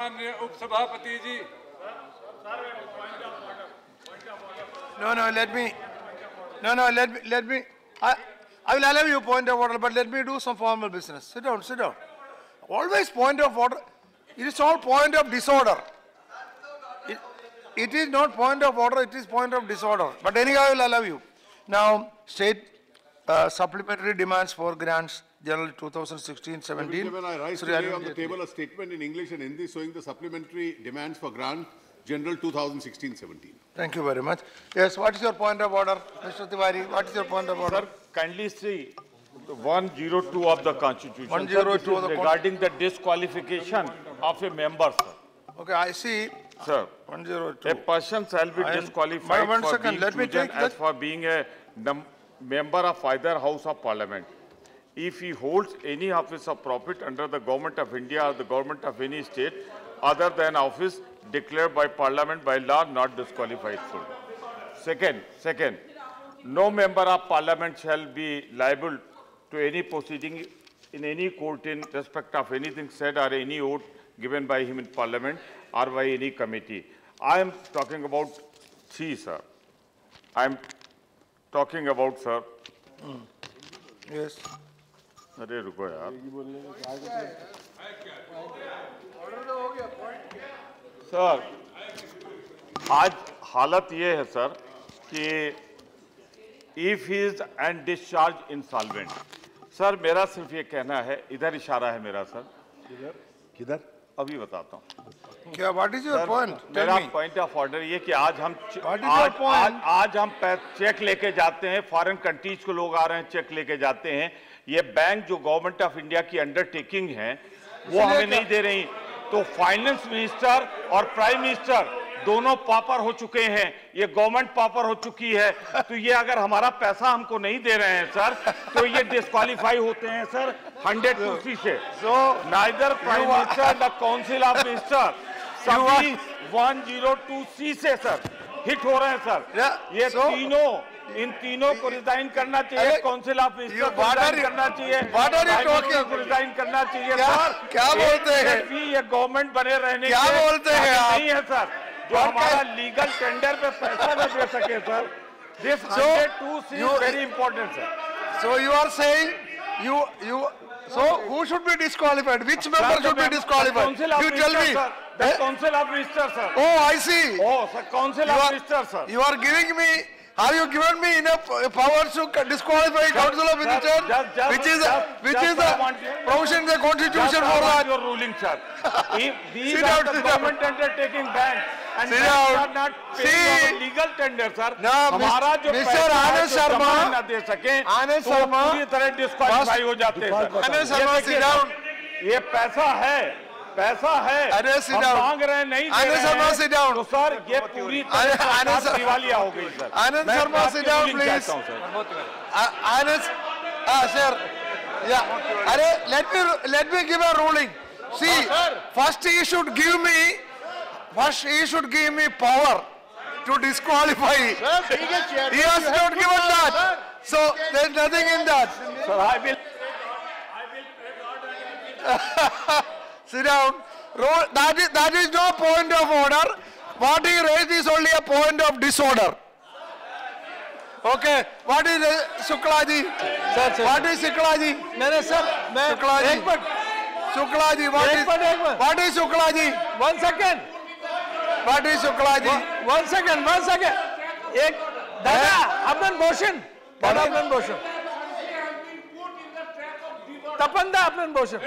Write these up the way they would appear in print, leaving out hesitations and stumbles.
माननीय उपसभापति जी। Let me. I will allow you point of order, but let me do some formal business. Sit down. Always point of order. It is all point of disorder. It is not point of order, it is point of disorder. But anyhow, I will allow you. Now, state supplementary demands for grants, General 2016-17. When I rise today on the table a statement in English and Hindi showing the supplementary demands for grant, General 2016-17. Thank you very much. Yes, what is your point of order, Mr. Tiwari? What is your point of order? Sir, kindly see 102 of the Constitution. 102 of the regarding the disqualification of a member, sir. Okay, I see. Sir, 102. a person shall be disqualified for being chosen as for being a member of either House of Parliament if he holds any office of profit under the Government of India or the Government of any state other than office declared by Parliament by law, not disqualified. Second, no member of Parliament shall be liable to any proceeding in any court in respect of anything said or any oath given by him in Parliament or by any committee. I am talking about C, sir. I am talking about, sir. Yes. अरे रुको यार। Sir, आज हालत ये है sir कि if he is and discharge insolvent, sir मेरा सिर्फ ये कहना है, इधर इशारा है मेरा सर। किधर? अभी बताता हूँ। क्या? What is your point? मेरा पॉइंट ऑफ ऑर्डर ये कि आज हम चेक लेके जाते हैं, फॉरेन कंट्रीज को लोग आ रहे हैं, चेक लेके जाते हैं। ये बैंक जो गवर्नमेंट ऑफ इंडिया की अंडरटेकिंग है वो हमें नहीं दे रही, तो फाइनेंस मिनिस्टर और प्राइम मिनिस्टर दोनों पापर हो चुके हैं, ये गवर्नमेंट पापर हो चुकी है, तो ये अगर हमारा पैसा हमको नहीं दे रहे हैं सर तो ये डिस्क्वालीफाई होते हैं सर 102C से। So neither prime minister the council of minister सभी 102C से सर हिट हो रहे हैं सर। ये इन तीनों को रिजाइन करना चाहिए, काउंसिल ऑफ मिनिस्टर को रिजाइन करना चाहिए, को रिजाइन करना चाहिए सर। क्या बोलते हैं? ये गवर्नमेंट बने रहने क्या बोलते हैं आप? नहीं है सर, जो हमारा लीगल टेंडर पे पैसा न दे सके sir. This 102C is very important, sir. So you are saying so who should be disqualified? Which member should be disqualified? You tell me. The Council of Ministers, sir. Oh, I see. Oh, sir, Council of Ministers, sir. You are giving me. Have you given me enough powers to disqualify Council of Ministers? Which is the provision in the Constitution for that? Your ruling, sir. If these are the government undertaking banks and they are not paying legal tender, sir. हमारा जो Mr. Anand Sharma न दे सके, तो पूरी तरह disqualify हो जाते हैं sir. Anand Sharma, sit down. ये पैसा है, हम मांग रहे हैं, नहीं दे रहे हैं, तो सर ये पूरी तरह दिवालिया हो गई sir. Anand Sharma, sit down, please. Anand, sir, yeah. Arey, let me give a ruling. See, first he should give me power to disqualify. He has not given that, so there is nothing in that. Sir, I will. Sit down. That is no point of order. What he raised is only a point of disorder. Okay. What is Shukla ji? What is Shukla ji? Shukla ji. What is Shukla ji? 1 second. What is Shukla ji? 1 second. एक दादा अपन भूषण तपंदा अपन भूषण।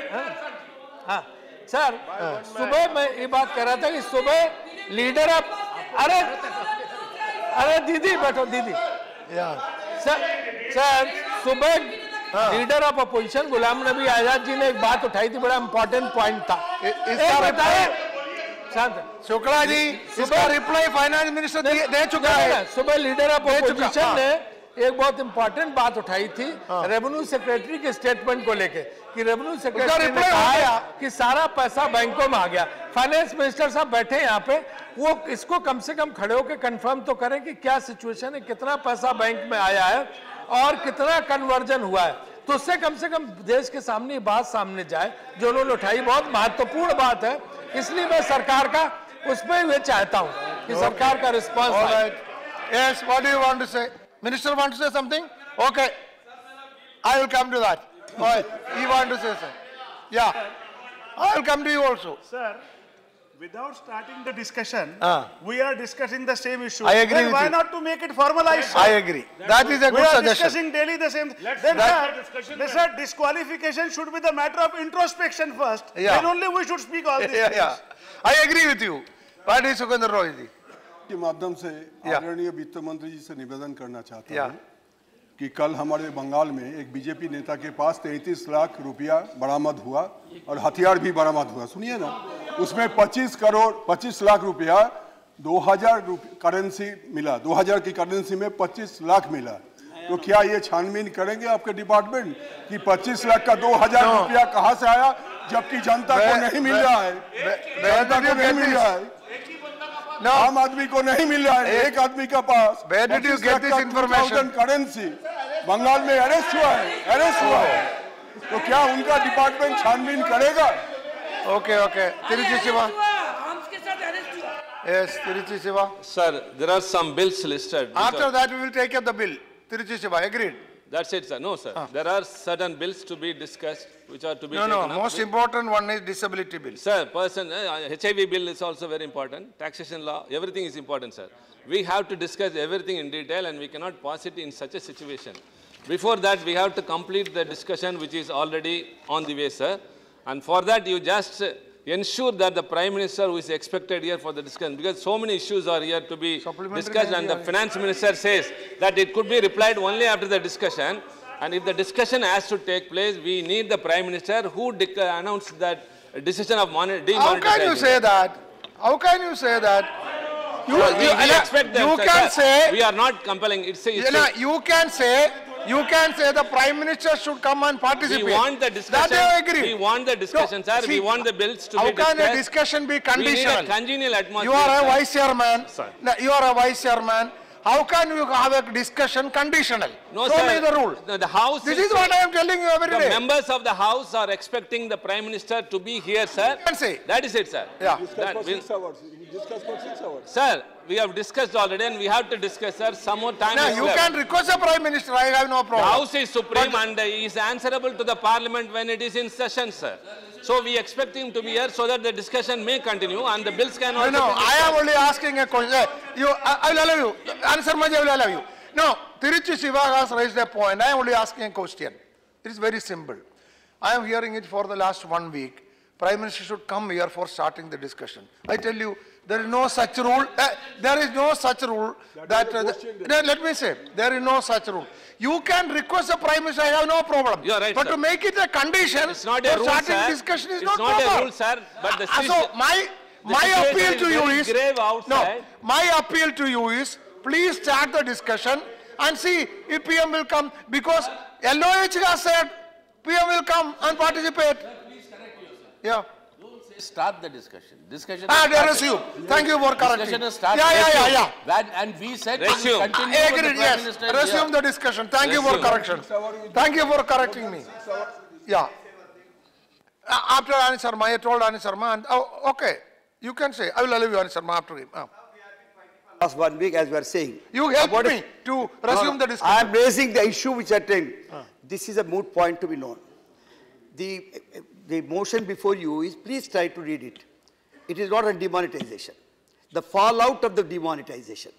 हाँ sir, सुबह मैं ये बात कर रहा था कि सुबह लीडर ऑफ अरे दीदी बैठो दीदी। सर सुबह leader of opposition Ghulam Nabi Azad ji ने एक बात उठाई थी, बड़ा इंपॉर्टेंट पॉइंट था। इसका बताए शुक्ला जी, इसका रिप्लाई फाइनेंस मिनिस्टर दे चुका है। सुबह लीडर ऑफ अपोजिशन ने एक बहुत इंपॉर्टेंट बात उठाई थी रेवेन्यू सेक्रेटरी के स्टेटमेंट को लेके कि रेवेन्यू सेक्रेटरी ने कहा कि सारा पैसा बैंकों में आ गया। फाइनेंस मिनिस्टर साहब बैठे यहाँ पे, वो इसको कम से कम खड़े होकर कंफर्म तो करें कि क्या सिचुएशन है, कितना पैसा बैंक में आया है और कितना कन्वर्जन हुआ है, तो उससे कम देश के सामने बात सामने जाए जो उन्होंने उठाई। बहुत महत्वपूर्ण बात है। इसलिए मैं सरकार का उसमें मैं चाहता हूं कि सरकार का response All right. Yes, what do you want to say? Minister want to say something? Okay. I will come to that. All right. He want to say something. Yeah. I will come to you also. Sir, without starting the discussion, we are discussing the same issue. I agree then with why you. not to make it formalized? I agree. That is a We good are suggestion. discussing daily the same. Then sir, disqualification should be the matter of introspection first. Yeah. Then only we should speak all these Yeah, things. yeah. I agree with you. What is Sukhender Roy ji? के माध्यम से आदरणीय वित्त मंत्री जी से निवेदन करना चाहता हूं कि कल हमारे बंगाल में एक बीजेपी नेता के पास 33 लाख रुपया बरामद हुआ और हथियार भी बरामद हुआ। सुनिए ना, उसमें 25 लाख रुपया 2000 करेंसी मिला, 2000 की करेंसी में 25 लाख मिला। तो क्या ये छानबीन करेंगे आपके डिपार्टमेंट कि 25 लाख का 2000 रुपया कहां से आया, जबकि जनता को नहीं मिल रहा है, जनता को नहीं मिल रहा है, आम आदमी को नहीं मिल रहा है। एक आदमी का पास Where did you get this information? Currency Bengal में अरेस्ट हुआ है, तो क्या उनका डिपार्टमेंट छानबीन करेगा? Okay. Tiruchi Siva. Yes, Tiruchi Siva. Sir, there are some bills listed. After that, we will take up the bill. Tiruchi Siva, agreed. That's it, sir. No, sir. There are certain bills to be discussed, which are to be No, taken up. most important one is disability bill. Sir, HIV bill is also very important. Taxation law, everything is important, sir. We have to discuss everything in detail, and we cannot pass it in such a situation. Before that, we have to complete the discussion, which is already on the way, sir. And for that, you just ensure that the Prime Minister who is expected here for the discussion, because so many issues are here to be discussed, and the Finance Minister says that it could be replied only after the discussion. And if the discussion has to take place, we need the Prime Minister who announced that decision of demonetization. How can you say that? How can you say that? We expect that, you sir, can say, we are not compelling. You can say the Prime Minister should come and participate. We want the discussion. That I agree. We want the discussion, sir. See, we want the bills to be discussed. How can a discussion be conditional? We need a congenial atmosphere. You are a vice chairman. Sir. No, you are a vice chairman. How can you have a discussion conditional? No, Show sir. me the rule. No, the House This is what I am telling you every the day. members of the House are expecting the Prime Minister to be here, sir. You can say. That is it, sir. Yeah. Sir, we have discussed already, and we have to discuss, sir. Some more time No, is you left. can request the Prime Minister. I have no The problem. House is supreme, and he is answerable to the Parliament when it is in session, sir. So we expect him to be here so that the discussion may continue and the bills can also No, be I am only asking a question. I will allow you. Answer me, I will allow you. No, Tiruchi Siva has raised a point. I am only asking a question. It is very simple. I am hearing it for the last 1 week. Prime Minister should come here for starting the discussion. I tell you, there is no such rule. There is no such rule that. Let me say, there is no such rule. You can request the Prime Minister. I have no problem. You are right, but sir. to make it a condition It's not for a rule, starting sir. discussion is It's not not proper. a rule, sir. But the So my situation appeal is to you very is grave outside. no. My appeal to you is please start the discussion and see if PM will come, because LOH has said PM will come and participate. Yeah. Start the discussion. Discussion. Resume. Thank you for correcting. Discussion is started. Yeah. And we said Resume. we continue I with the agree, Prime yes. Minister Resume here. the discussion. Thank you for Resume. correction. Thank you for correcting me. Yeah. After Anand Sharma, I told Anand Sharma, and okay, you can say. I will allow you Anand Sharma after him. Last 1 week, as we are saying. You help me to resume the discussion. I am raising the issue which I think. This is a moot point to be known. The motion before you is, please try to read it. It is not a demonetization. The fallout of the demonetization.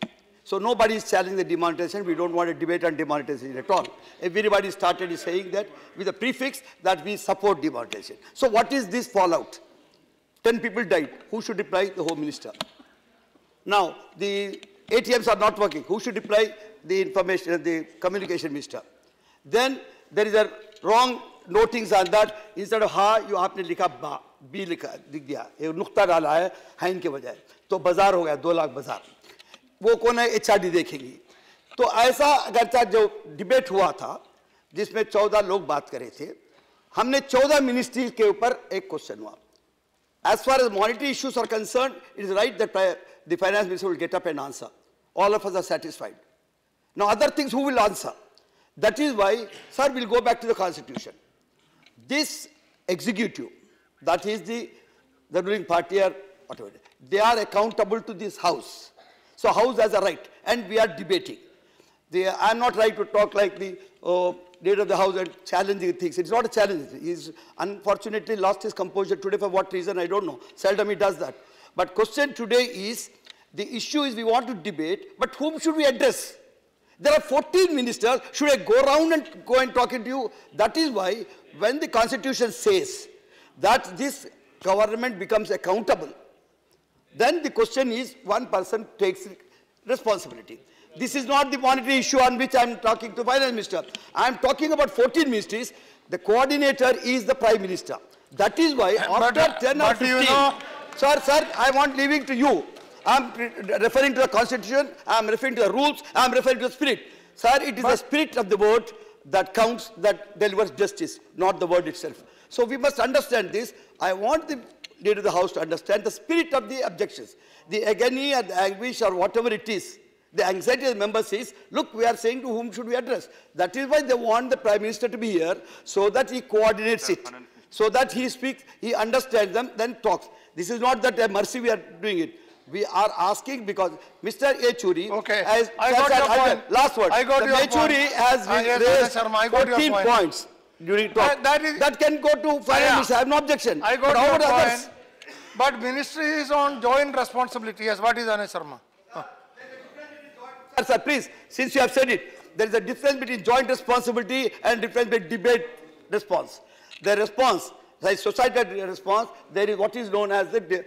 So nobody is challenging the demonetization. We don't want a debate on demonetization at all. Everybody started saying that with a prefix that we support demonetization. So what is this fallout? 10 people died. Who should reply? The Home Minister. Now, the ATMs are not working. Who should reply? The Communication Minister. Then there is a wrong notings on that. Instead of ha, you आपने लिखा ba, b लिखा दिख दिया. एक नुक्ता डाला है हाइन के बजाय. तो बाजार हो गया 2 लाख बाजार. वो कौन है? HRD देखेगी. तो ऐसा अगर जो डिबेट हुआ था जिसमें 14 लोग बात करे थे, हमने 14 मिनिस्ट्री के ऊपर एक क्वेश्चन हुआ. As far as monetary issues are concerned, it is right that the finance minister will get up and answer. All of us are satisfied. Now other things who will answer? That is why, sir, we'll go back to the constitution. This executive, that is the the ruling party or whatever, they are accountable to this House. So House has a right, and we are debating. I am not right to talk like the leader of the House and challenging things. It's not a challenge. He's unfortunately lost his composure today. For what reason, I don't know. Seldom he does that. But question today is, the issue is we want to debate, but whom should we address? There are 14 ministers. Should I go around and go and talk to you? That is why when the Constitution says that this government becomes accountable, then the question is one person takes responsibility. This is not the monetary issue on which I am talking to Finance Minister. I am talking about 14 ministries. The coordinator is the Prime Minister. That is why after 10 or 15, sir, I want leaving to you. I am referring to the Constitution, I am referring to the rules, I am referring to the spirit. Sir, it is the spirit of the word that counts, that delivers justice, not the word itself. So we must understand this. I want the leader of the House to understand the spirit of the objections. The agony or the anguish or whatever it is, the anxiety of the members is, look, we are saying to whom should we address. That is why they want the Prime Minister to be here, so that he coordinates it, so that he speaks, he understands them, then talks. This is not that a mercy we are doing it. We are asking because Mr. Yechuri has, I got your point. Last word. I got your Yechuri has raised 14 points during talk. That can go to Finance Minister. I have no objection. I got your point. But ministry is on joint responsibility. Yes, what is Anesh Sharma? Sir, please, since you have said it, there is a difference between joint responsibility and difference between debate response. The response, the societal response, there is what is known as the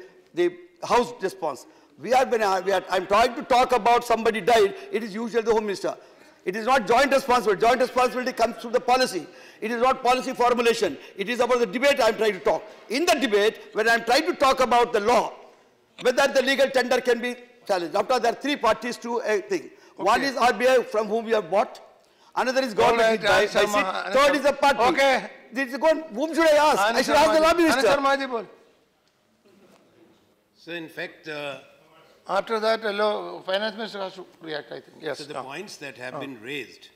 House response. I'm trying to talk about somebody died, it is usually the Home Minister. It is not joint responsibility. Joint responsibility comes through the policy. It is not policy formulation. It is about the debate I am trying to talk. In the debate, when I am trying to talk about the law, whether the legal tender can be challenged. After there are three parties to a thing. One is RBI from whom we have bought. Another is government. Third is the party. Okay. Whom should I ask? I should ask the law minister. So in fact, after that, Finance Minister has to react, I think. Yes. So the points that have been raised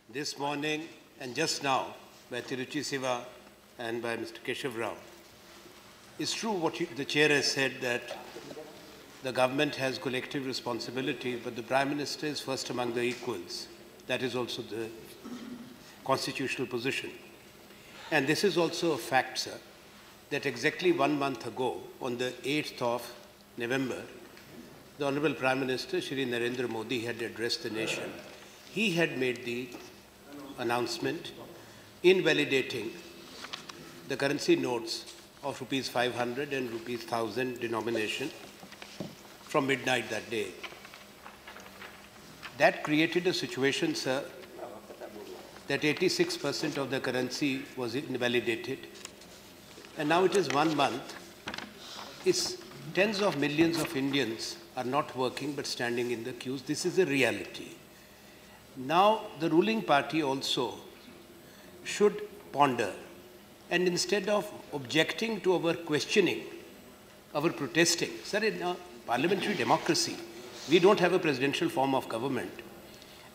this morning and just now by Tiruchi Siva and by Mr. Keshav Rao, it's true what the chair has said, that the government has collective responsibility, but the Prime Minister is first among the equals. That is also the constitutional position. And this is also a fact, sir, that exactly 1 month ago, on the 8th of November, the Honorable Prime Minister, Shri Narendra Modi, had addressed the nation. He had made the announcement invalidating the currency notes of rupees 500 and rupees 1000 denomination from midnight that day. That created a situation, sir, that 86% of the currency was invalidated. And now it is 1 month. It's tens of millions of Indians are not working but standing in the queues. This is a reality. Now the ruling party also should ponder, and instead of objecting to our questioning, our protesting, sir, in a parliamentary democracy, we don't have a presidential form of government.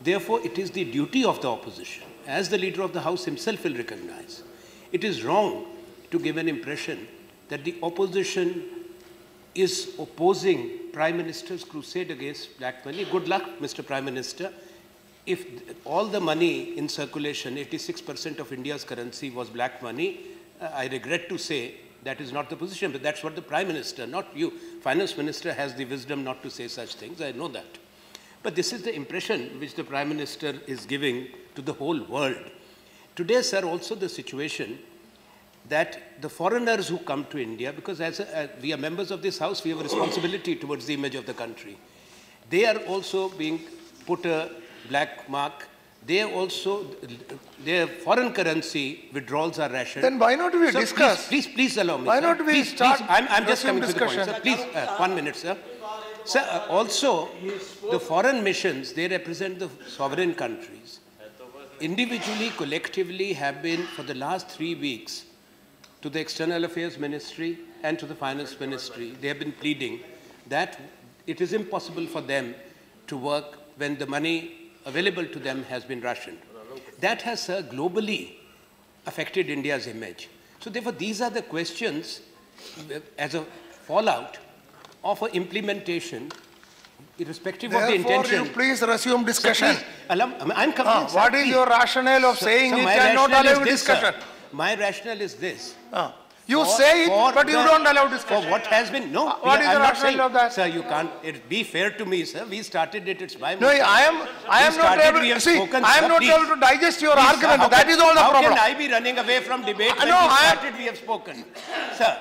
Therefore, it is the duty of the opposition, as the leader of the House himself will recognize. It is wrong to give an impression that the opposition is opposing Prime Minister's crusade against black money. Good luck, Mr. Prime Minister. If all the money in circulation, 86% of India's currency was black money, I regret to say that is not the position, but that's what the Prime Minister, not you, Finance Minister, has the wisdom not to say such things. I know that. But this is the impression which the Prime Minister is giving to the whole world. Today, sir, also the situation that the foreigners who come to India, because as we are members of this House, we have a responsibility towards the image of the country. They are also being put a black mark. They also, their foreign currency withdrawals are rationed. Then why not we discuss? Please allow me. Why not we start? I'm just coming to the point, sir. Please, 1 minute, sir. Sir, also, the foreign missions, they represent the sovereign countries. Individually, collectively have been, for the last 3 weeks, to the External Affairs Ministry and to the Finance Ministry, they have been pleading that it is impossible for them to work when the money available to them has been rationed. That has globally affected India's image. So therefore, these are the questions as a fallout of an implementation, irrespective of the Therefore, intention. you please resume discussion. Sir, please, I'm coming. What is your rationale of saying it and not allowing discussion? My rationale is this. You say it, but you don't allow discussion. For what has been, no. What is the rationale of that? Sir, you can't, be fair to me, sir. We started it, it's my No, I am not able to, see, I am not able to digest your argument. That is all the problem. How can I be running away from debate when we have spoken? Sir,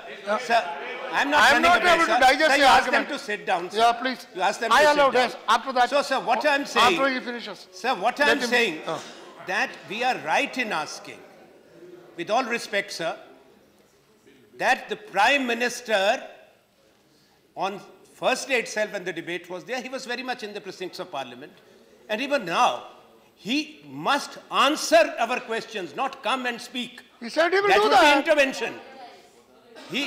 I'm not running away, able to digest sir, your you ask them argument. to sit down, sir. Yeah, please. You ask them I to allow sit down. this. After that. So, sir, what I'm saying. After he finishes. Sir, what I'm saying, that we are right in asking, with all respect, sir, that the Prime Minister, on first day itself when the debate was there, he was very much in the precincts of Parliament. And even now, he must answer our questions, not come and speak. He said he will That do would that. be intervention.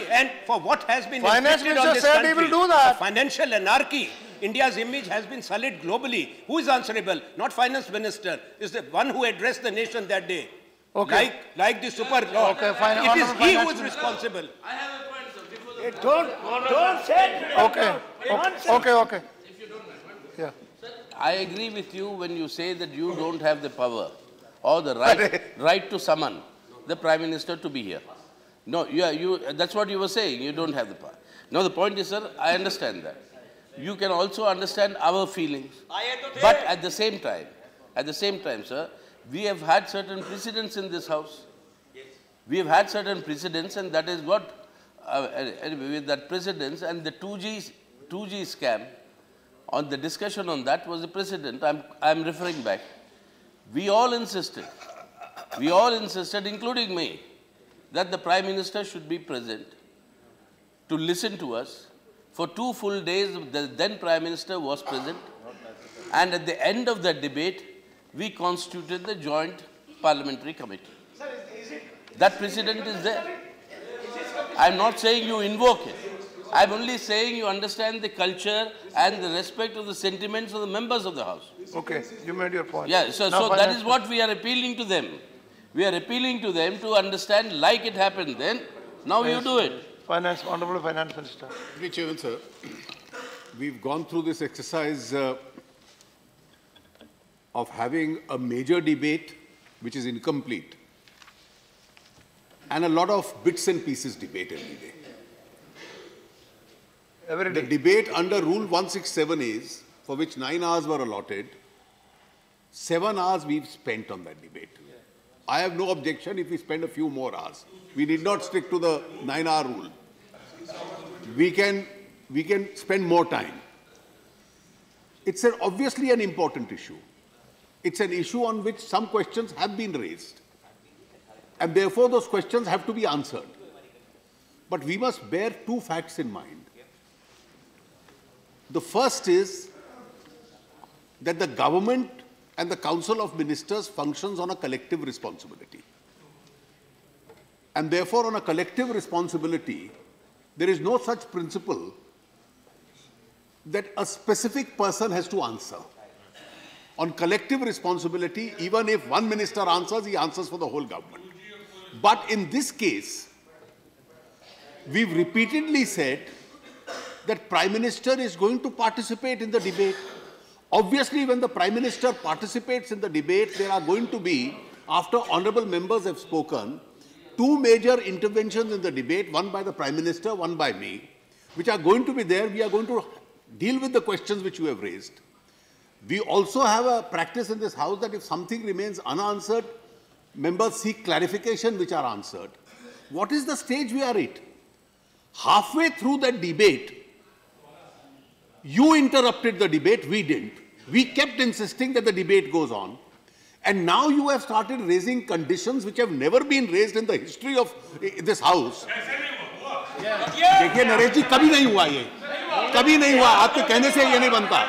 And for what has been Finance inflicted on Minister this said country, he will do that. financial anarchy, India's image has been sullied globally. Who is answerable? Not Finance Minister. Is the one who addressed the nation that day. Okay. Like the super law. Okay, fine. It is he who is responsible. Don't say. Okay. Yeah. I agree with you when you say that you don't have the power or the right to summon the Prime Minister to be here. No, that's what you were saying. You don't have the power. Now the point is, sir, I understand that. You can also understand our feelings. But at the same time, sir, we have had certain precedents in this House. We have had certain precedents, and that is what, with that precedents and the 2G scam, on the discussion on that was the precedent. I'm referring back. We all insisted, including me, that the Prime Minister should be present to listen to us. For 2 full days, the then Prime Minister was present. And at the end of that debate, we constituted the Joint Parliamentary Committee. That precedent is there. I'm not saying you invoke it. I'm only saying you understand the culture and the respect of the sentiments of the members of the House. Okay, you made your point. Yeah, so that is what we are appealing to them. We are appealing to them to understand, like it happened then, now you do it. Honorable Finance Minister. Mr. Chairman, sir, we've gone through this exercise of having a major debate which is incomplete and a lot of bits and pieces debate every day. The debate under Rule 167 is, for which 9 hours were allotted, 7 hours we've spent on that debate. I have no objection if we spend a few more hours. We need not stick to the 9-hour rule. We can spend more time. It's obviously an important issue. It's an issue on which some questions have been raised. And therefore, those questions have to be answered. But we must bear 2 facts in mind. The first is that the government and the Council of Ministers functions on a collective responsibility. And therefore, on a collective responsibility, there is no such principle that a specific person has to answer. On collective responsibility, even if one minister answers, he answers for the whole government. But in this case, we've repeatedly said that Prime Minister is going to participate in the debate. Obviously, when the Prime Minister participates in the debate, there are going to be, after honourable members have spoken, 2 major interventions in the debate, one by the Prime Minister, one by me, which are going to be there. We are going to deal with the questions which you have raised. We also have a practice in this House that if something remains unanswered, members seek clarification which are answered. What is the stage we are at? Halfway through that debate, you interrupted the debate, we didn't. We kept insisting that the debate goes on. And now you have started raising conditions which have never been raised in the history of this House. देखिए नरेश जी, कभी नहीं हुआ ये, कभी नहीं हुआ. आपके कहने से ये नहीं बनता.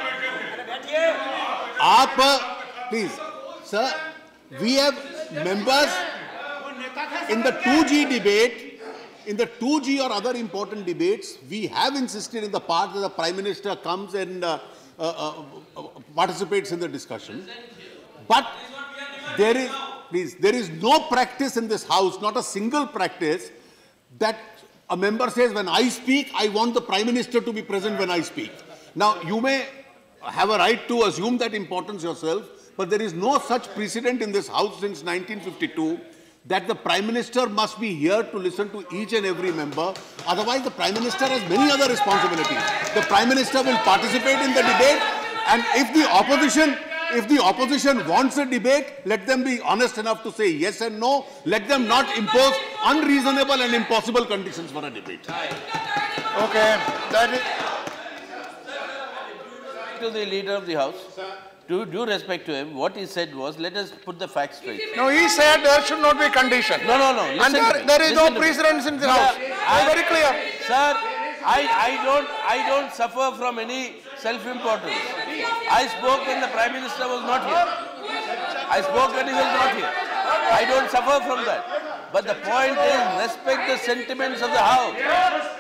आप, please, sir, we have members in the 2G debate, in the 2G or other important debates, we have insisted in the past that the Prime Minister comes and participates in the discussion. But there is no practice in this House, not a single practice, that a member says, when I speak, I want the Prime Minister to be present when I speak. Now, you may have a right to assume that importance yourself, but there is no such precedent in this House since 1952 that the Prime Minister must be here to listen to each and every member. Otherwise, the Prime Minister has many other responsibilities. The Prime Minister will participate in the debate, and if the opposition wants a debate, let them be honest enough to say yes and no. Let them not impose unreasonable and impossible conditions for a debate. Okay. That is... To the Leader of the House, due respect to him, what he said was, let us put the facts straight. No, he said there should not be condition. No. And there is no precedence in the House. Very clear. Sir, I don't suffer from any self-importance. I spoke when the Prime Minister was not here. I spoke when he was not here. I don't suffer from that. But the point is, respect the sentiments of the House.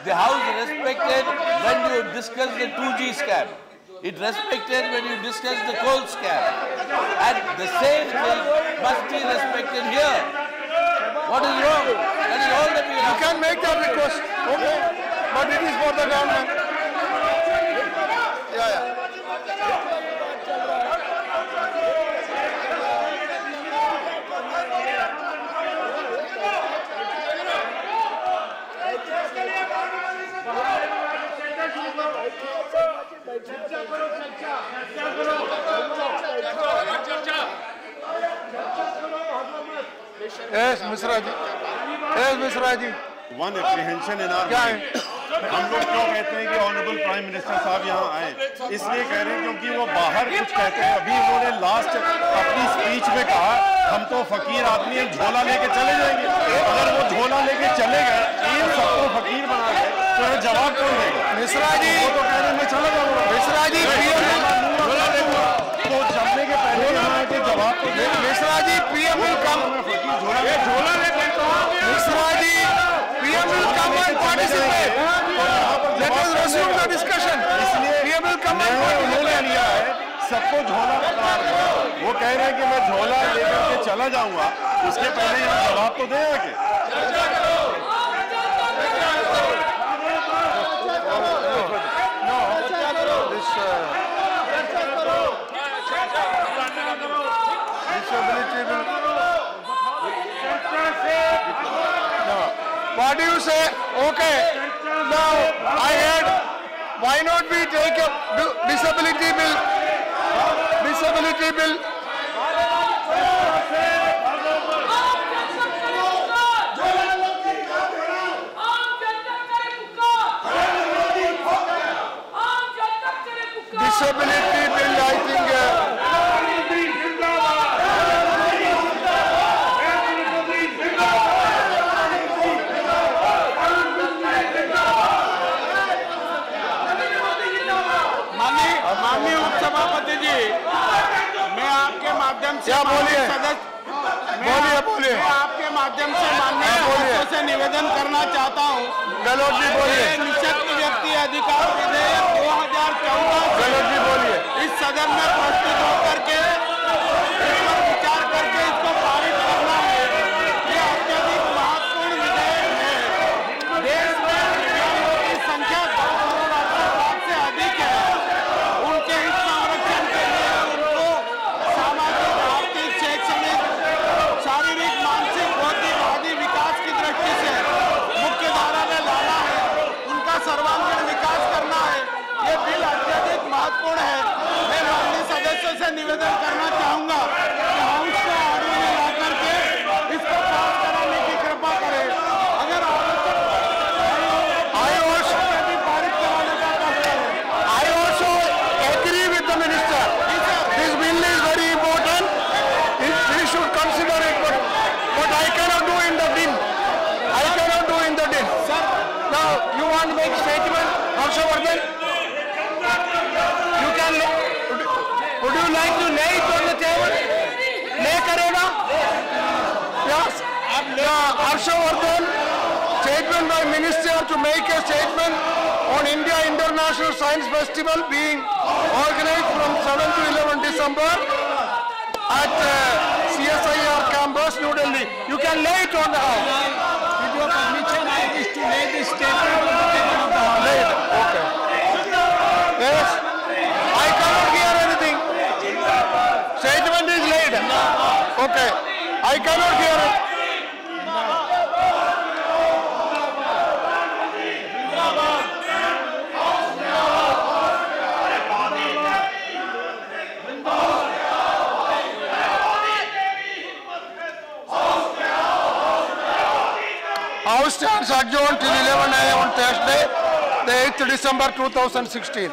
The House respected when you discussed the 2G scam. It respected when you discussed the coal scam. And the same thing must be respected here. What is wrong? That is all that we have. You can make that request. Okay. But it is for the government. Yeah. Yes, Mr. Raji. One apprehension in our mind. हम लोग क्यों कहते हैं कि honourable prime minister साहब यहाँ आए? इसलिए कह रहे हैं क्योंकि वो बाहर कुछ कहते हैं. अभी उन्होंने लास्ट अपनी स्पीच में कहा, हम तो फकीर आदमी हैं, झोला लेके चले जाएंगे. अगर वो झोला लेके चले गए, इन सबको फकीर बना गए, तो ये जवाब कौन देगा? मिश्रा जी, वो तो कह रहे हैं मैं चला जाऊंगा. मिश्रा जी, झोला लेगा तो जमने के पहले यहाँ के जवाब तो दे. Mishra ji, PM will come. झोला लेके Mishra ji, PM will come and participate. Let us resume the discussion. PM will come and उन्होंने लिया है, सबको झोला पकड़ा रहे हैं. वो कह रहे हैं कि मैं झोला लेकर के चला जाऊंगा, उसके पहले यहाँ जवाब तो दे आके. What do you say? Okay. Now, I heard, why not we take a disability bill? Disability bill. Disability bill, I think. माननीय उपसभापति जी, मैं आपके माध्यम से बोलिए मैं आपके माध्यम से माननीय सदस्यों से निवेदन करना चाहता हूँ. गहलोत जी बोलिए. निःशक्त व्यक्ति अधिकार विधेयक 2014 गहलोत जी बोलिए. इस सदन में प्रस्तुत होकर के इस पर विचार करके इसको पारित करना है. ये अत्यधिक महत्वपूर्ण विधेयक है. देश में दिव्यांगों की संख्या 2 करोड़ 80 लाख से अधिक है. उनके हित संरक्षण के लिए उनको सामाजिक, आर्थिक, शैक्षणिक, शारीरिक, मानसिक, बौद्धिक आदि विकास की दृष्टि से मुख्य धारा में लाना है. उनका सर्वांगीण विकास करना है. ये बिल अत्यधिक महत्वपूर्ण है. मैं माननीय सदस्यों से निवेदन करना चाहूंगा कि हाउस को आगे में ला करके इसको पास कराने की कृपा करें. अगर पारित कराने का कष्ट है. I also agree with the minister. This bill is very important. We should consider it, but I cannot do in the din. I cannot do in the din. Now, you want to make statement, Harshavardhan? You can. Would you like to lay it on the table? Lay karega? Yes. Harshavardhan, statement by minister to make a statement on India International Science Festival being organized from 7 to 11 December at CSIR campus, New Delhi. You can lay it on the house. With your permission, I to lay the statement on the table of the House. Laid. Okay. Yes. I cannot hear anything. Statement is laid. Okay. I cannot hear it. House stands adjourned till 11 a.m. on Thursday, the 8th December 2016.